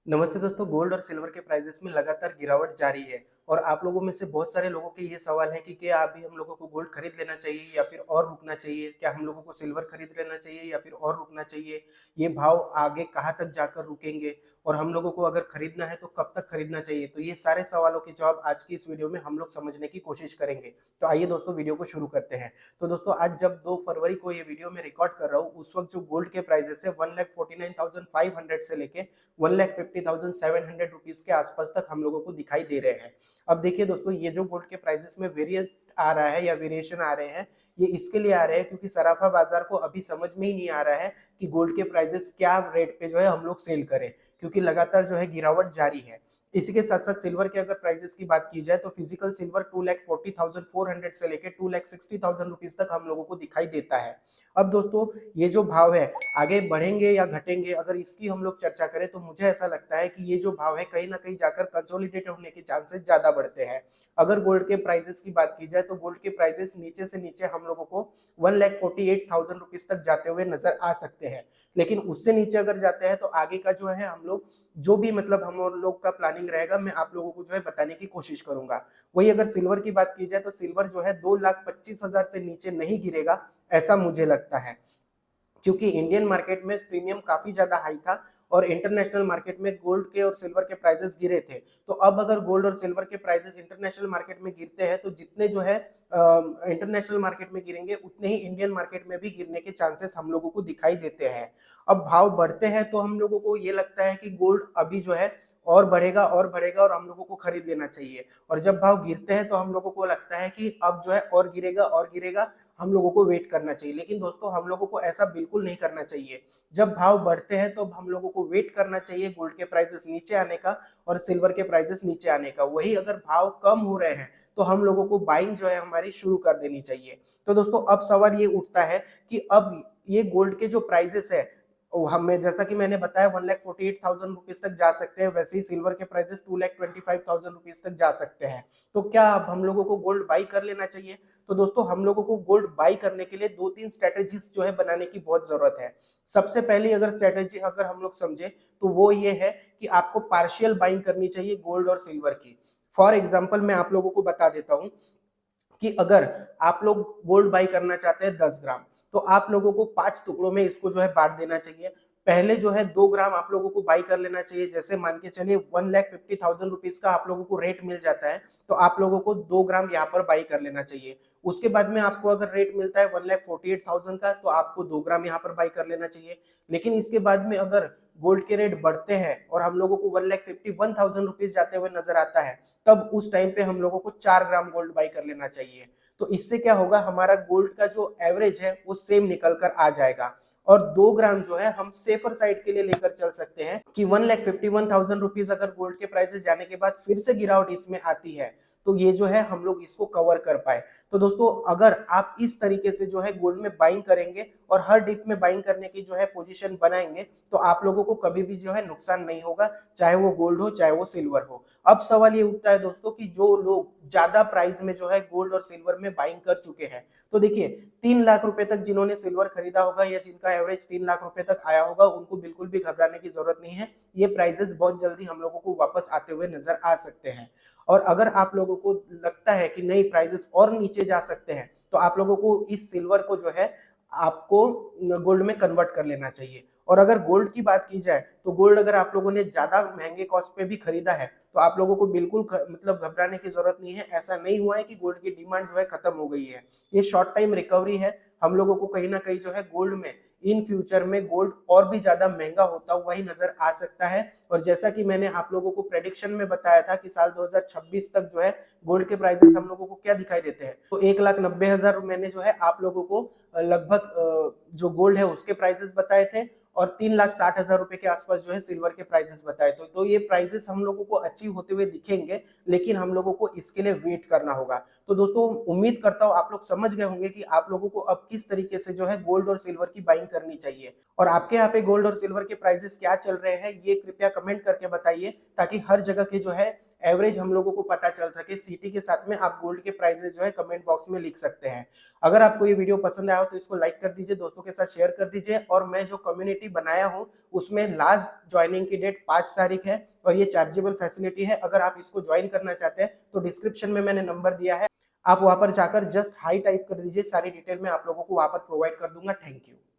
नमस्ते दोस्तों, गोल्ड और सिल्वर के प्राइसेस में लगातार गिरावट जारी है और आप लोगों में से बहुत सारे लोगों के ये सवाल है कि क्या अभी हम लोगों को गोल्ड खरीद लेना चाहिए या फिर और रुकना चाहिए? क्या हम लोगों को सिल्वर खरीद लेना चाहिए या फिर और रुकना चाहिए? ये भाव आगे कहाँ तक जाकर रुकेंगे और हम लोगों को अगर खरीदना है तो कब तक खरीदना चाहिए? तो ये सारे सवालों के जवाब आज की इस वीडियो में हम लोग समझने की कोशिश करेंगे। तो आइए दोस्तों वीडियो को शुरू करते हैं। तो दोस्तों आज जब 2 फरवरी को ये वीडियो मैं रिकॉर्ड कर रहा हूँ, उस वक़्त जो गोल्ड के प्राइसेस है 1,49,500 से लेके 1,50,700 रुपीस के आसपास तक हम लोगों को दिखाई दे रहे हैं। अब देखिए दोस्तों, ये जो गोल्ड के प्राइसेस में वेरिएट आ रहा है या वेरिएशन आ रहे हैं, ये इसके लिए आ रहे हैं क्योंकि सराफा बाजार को अभी समझ में ही नहीं आ रहा है कि गोल्ड के प्राइसेस क्या रेट पे जो है हम लोग सेल करें, क्योंकि लगातार जो है गिरावट जारी है। इसी के साथ-साथ सिल्वर के अगर प्राइसेस की बात की जाए तो फिजिकल सिल्वर 2,40,400 से लेके 2,60,000 रुपीस तक हम लोगों को दिखाई देता है। अब दोस्तों, ये जो भाव है आगे बढ़ेंगे या घटेंगे, अगर इसकी हम लोग चर्चा करें तो मुझे ऐसा लगता है कि ये जो भाव है कहीं न कहीं जाकर कंसोलिडेट होने के चांसेस ज़्यादा बढ़ते हैं। अगर गोल्ड के प्राइसेस की बात की जाए तो गोल्ड के प्राइसेस नीचे से नीचे हम लोगों को 1,48,000 रुपीस तक जाते हुए नज़र आ सकते हैं। लेकिन उससे नीचे अगर जाते हैं तो आगे का जो है हम लोग जो भी मतलब हम लोग का प्लानिंग रहेगा, मैं आप लोगों को जो है बताने की कोशिश करूँगा। वहीं अगर सिल्वर की बात की जाए तो सिल्वर जो है 2,25,000 से नीचे नहीं गिरेगा, ऐसा मुझे लगता है। क्योंकि इंडियन मार्केट में प्रीमियम काफ़ी ज़्यादा हाई था और इंटरनेशनल मार्केट में गोल्ड के और सिल्वर के प्राइसेस गिरे थे। तो अब अगर गोल्ड और सिल्वर के प्राइसेस इंटरनेशनल मार्केट में गिरते हैं तो जितने जो है इंटरनेशनल मार्केट में गिरेंगे उतने ही इंडियन मार्केट में भी गिरने के चांसेस हम लोगों को दिखाई देते हैं। अब भाव बढ़ते हैं तो हम लोगों को ये लगता है कि गोल्ड अभी जो है और बढ़ेगा और हम लोगों को खरीद लेना चाहिए, और जब भाव गिरते हैं तो हम लोगों को लगता है कि अब जो है और गिरेगा, हम लोगों को वेट करना चाहिए। लेकिन दोस्तों, हम लोगों को ऐसा बिल्कुल नहीं करना चाहिए। जब भाव बढ़ते हैं तो हम लोगों को वेट करना चाहिए गोल्ड के प्राइसेस नीचे आने का और सिल्वर के प्राइसेस नीचे आने का। वहीं अगर भाव कम हो रहे हैं तो हम लोगों को बाइंग जो है हमारी शुरू कर देनी चाहिए। तो दोस्तों, अब सवाल ये उठता है कि अब ये गोल्ड के जो प्राइसेस है, हमें जैसा कि मैंने बताया 1,48,000 रुपीस तक जा सकते हैं, वैसे ही सिल्वर के प्राइसेस 2,25,000 रुपीस तक जा सकते हैं। तो क्या अब हम लोगों को गोल्ड बाई कर लेना चाहिए? तो दोस्तों, हम लोगों को गोल्ड बाई करने के लिए 2-3 स्ट्रैटेजीज़ जो है बनाने की बहुत ज़रूरत है। सबसे पहली अगर स्ट्रैटेजी अगर हम लोग समझें तो वो ये है कि आपको पार्शियल बाइंग करनी चाहिए गोल्ड और सिल्वर की। फॉर एग्ज़ाम्पल मैं आप लोगों को बता देता हूँ कि अगर आप लोग गोल्ड बाई करना चाहते हैं 10 ग्राम, तो आप लोगों को 5 टुकड़ों में इसको जो है बाँट देना चाहिए। पहले जो है 2 ग्राम आप लोगों को बाई कर लेना चाहिए, जैसे मान के चलिए 1,50,000 रुपीज़ का आप लोगों को रेट मिल जाता है, तो आप लोगों को 2 ग्राम यहाँ पर बाई कर लेना चाहिए। उसके बाद में आपको अगर रेट मिलता है 1,48,000 का, तो आपको 2 ग्राम यहाँ पर बाई कर लेना चाहिए। लेकिन इसके बाद में अगर गोल्ड के रेट बढ़ते हैं और हम लोगों को 1,51,000 रुपीज़ जाते हुए नज़र आता है, तब उस टाइम पे हम लोगों को 4 ग्राम गोल्ड बाई कर लेना चाहिए। तो इससे क्या होगा, हमारा गोल्ड का जो एवरेज है वो सेम निकल कर आ जाएगा, और 2 ग्राम जो है हम सेफर साइड के लिए लेकर चल सकते हैं कि 1,51,000 रुपीज़ अगर गोल्ड के प्राइसेस जाने के बाद फिर से गिरावट इसमें आती है, तो ये जो है हम लोग इसको कवर कर पाएँ। तो दोस्तों, अगर आप इस तरीके से जो है गोल्ड में बाइंग करेंगे और हर डिप में बाइंग करने की जो है पोजीशन बनाएँगे, तो आप लोगों को कभी भी जो है नुकसान नहीं होगा, चाहे वो गोल्ड हो, चाहे वो सिल्वर हो। अब सवाल ये उठता है दोस्तों कि जो लोग ज़्यादा प्राइस में जो है गोल्ड और सिल्वर में बाइंग कर चुके हैं, तो देखिए 3 लाख रुपए तक जिन्होंने सिल्वर खरीदा होगा या जिनका एवरेज 3 लाख रुपए तक आया होगा, उनको बिल्कुल भी घबराने की ज़रूरत नहीं है। ये प्राइसेज़ बहुत जल्दी हम लोगों को वापस आते हुए नज़र आ सकते हैं। और अगर आप लोगों को लगता है कि नहीं प्राइसेज़ और नीचे जा सकते हैं, तो आप लोगों को इस सिल्वर को जो है आपको गोल्ड में कन्वर्ट कर लेना चाहिए। और अगर गोल्ड की बात की जाए, तो गोल्ड अगर आप लोगों ने ज़्यादा महँगे कॉस्ट पे भी खरीदा है, तो आप लोगों को बिल्कुल मतलब घबराने की ज़रूरत नहीं है। ऐसा नहीं हुआ है कि गोल्ड की डिमांड जो है खत्म हो गई है। ये शॉर्ट टाइम रिकवरी है। हम लोगों को कहीं न कहीं जो है गोल्ड में इन फ्यूचर में गोल्ड और भी ज़्यादा महँगा होता हुआ ही नज़र आ सकता है। और जैसा कि मैंने आप लोगों को प्रेडिक्शन में बताया था कि साल 2026 तक जो है गोल्ड के प्राइसेज़ हम लोगों को क्या दिखाई देते हैं। तो 1,90,000 मैंने जो है आप लोगों को लगभग जो गोल्ड है उसके प्राइसेज़ बताए थे, और 3,60,000 रुपए के आसपास जो है सिल्वर के प्राइसेस बताए। तो ये प्राइसेस हम लोगों को अचीव होते हुए दिखेंगे, लेकिन हम लोगों को इसके लिए वेट करना होगा। तो दोस्तों, उम्मीद करता हूँ आप लोग समझ गए होंगे कि आप लोगों को अब किस तरीके से जो है गोल्ड और सिल्वर की बाइंग करनी चाहिए। और आपके यहाँ पे गोल्ड और सिल्वर के प्राइसेस क्या चल रहे हैं, ये कृपया कमेंट करके बताइए, ताकि हर जगह के जो है एवरेज हम लोगों को पता चल सके सिटी के साथ में, आप गोल्ड के प्राइसेस जो है कमेंट बॉक्स में लिख सकते हैं। अगर आपको ये वीडियो पसंद आया हो तो इसको लाइक कर दीजिए, दोस्तों के साथ शेयर कर दीजिए। और मैं जो कम्युनिटी बनाया हूँ उसमें लास्ट ज्वाइनिंग की डेट 5 तारीख है और ये चार्जेबल फैसिलिटी है। अगर आप इसको ज्वाइन करना चाहते हैं तो डिस्क्रिप्शन में मैंने नंबर दिया है, आप वहां पर जाकर जस्ट हाई टाइप कर दीजिए, सारी डिटेल मैं आप लोगों को वहां पर प्रोवाइड कर दूंगा। Thank you.